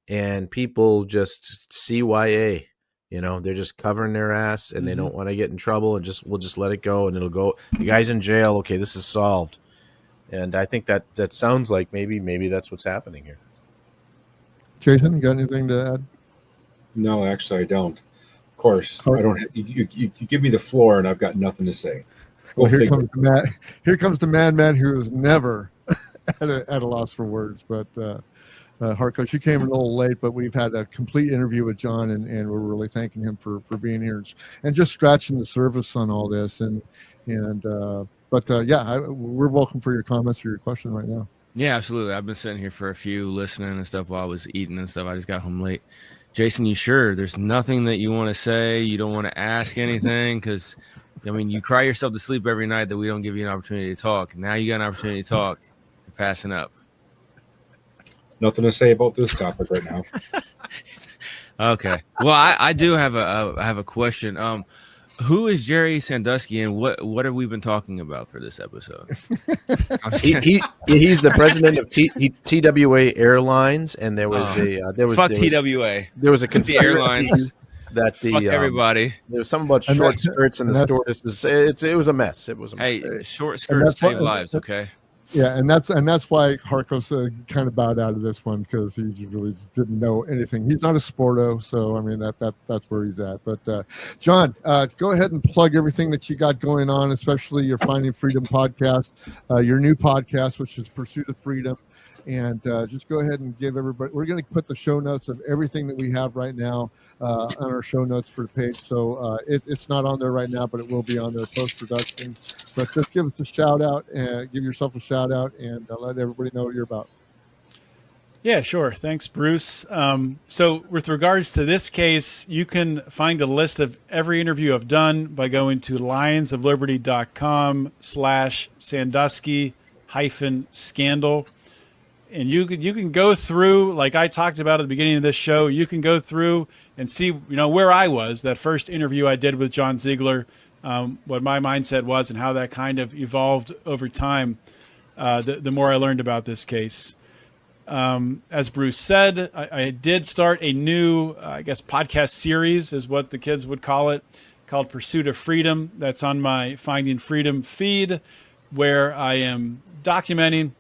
and people just CYA. They're just covering their ass and they don't want to get in trouble, and we'll just let it go, and it'll go. The guy's in jail. Okay, this is solved. And I think that sounds like maybe that's what's happening here. Jason, you got anything to add? No, actually, I don't. Of course, I don't. You give me the floor, and I've got nothing to say. Well, here comes the madman who is never at a loss for words. But Harco, you came a little late, but we've had a complete interview with John, and we're really thanking him for being here and just scratching the surface on all this. But we're welcome for your comments or your question right now. Yeah, absolutely. I've been sitting here for a few, listening and stuff while I was eating and stuff. I just got home late. Jason, you sure there's nothing that you want to say? You don't want to ask anything? Because, you cry yourself to sleep every night that we don't give you an opportunity to talk. Now you got an opportunity to talk. You're passing up. Nothing to say about this topic right now. Okay. Well, I do have a question. Who is Jerry Sandusky, and what have we been talking about for this episode? He's the president of TWA Airlines, and there was TWA. There was a conspiracy airlines that everybody. There was something about short skirts and the stewardesses. It was a mess. It was a mess. Hey, short skirts save lives. Okay. Yeah, and that's why Harco's kind of bowed out of this one, because he really just didn't know anything. He's not a sporto, so that's where he's at. But John, go ahead and plug everything that you got going on, especially your Finding Freedom podcast, your new podcast, which is Pursuit of Freedom. And just go ahead and give everybody. We're going to put the show notes of everything that we have right now on our show notes for the page. So it's not on there right now, but it will be on there post-production. But just give us a shout out and give yourself a shout out, and let everybody know what you're about. Yeah, sure. Thanks, Bruce. So with regards to this case, you can find a list of every interview I've done by going to lionsofliberty.com/Sandusky-scandal. And you can go through, like I talked about at the beginning of this show, you can go through and see, where I was, that first interview I did with John Ziegler, what my mindset was and how that kind of evolved over time, the more I learned about this case. As Bruce said, I did start a new, podcast series is what the kids would call it, called Pursuit of Freedom. That's on my Finding Freedom feed, where I am documenting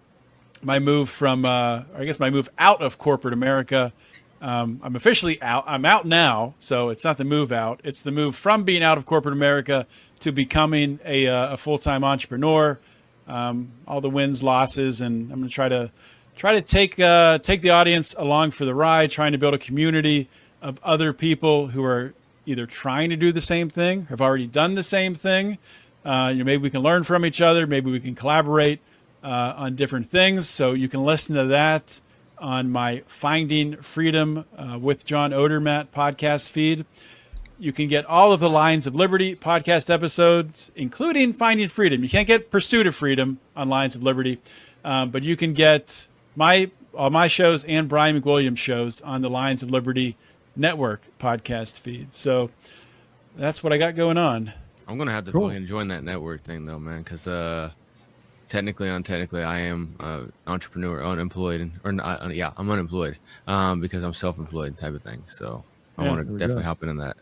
my move from, my move out of corporate America. I'm officially out. I'm out now, so it's not the move out. It's the move from being out of corporate America to becoming a full-time entrepreneur. All the wins, losses, and I'm going to try to take the audience along for the ride, trying to build a community of other people who are either trying to do the same thing, have already done the same thing. Maybe we can learn from each other. Maybe we can collaborate on different things. So you can listen to that on my Finding Freedom with John Odermatt podcast feed. You can get all of the Lions of Liberty podcast episodes, including Finding Freedom. You can't get Pursuit of Freedom on Lions of Liberty, but you can get all my shows and Brian McWilliams' shows on the Lions of Liberty Network podcast feed. So that's what I got going on. I'm going to have to fucking join that network thing, though, man, because technically, I am entrepreneur, unemployed, I'm unemployed because I'm self-employed type of thing. So I want to definitely hop into that.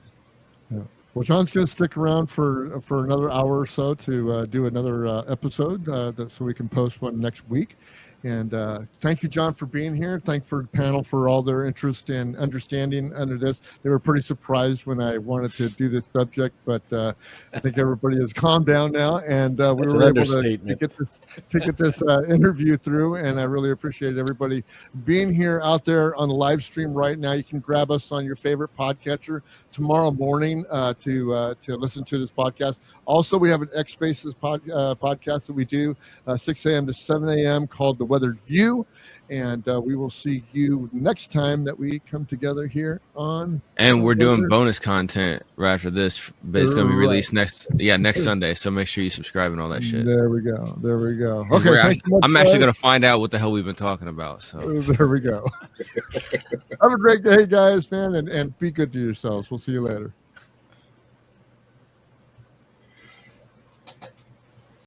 Yeah. Well, John's going to stick around for another hour or so to do another episode so we can post one next week. And thank you, John, for being here. Thank for the panel for all their interest and understanding under this. They were pretty surprised when I wanted to do this subject, but I think everybody has calmed down now, and we were able to get this interview through. And I really appreciate everybody being here out there on the live stream right now. You can grab us on your favorite podcatcher tomorrow morning to listen to this podcast. Also, we have an X Spaces podcast that we do 6 a.m. to 7 a.m. called The Weathered View. And we will see you next time that we come together here on. And we're doing bonus content right after this, but it's going to be released next Sunday. So make sure you subscribe and all that shit. There we go. Okay. I'm actually going to find out what the hell we've been talking about. So there we go. Have a great day, guys, man, and be good to yourselves. We'll see you later.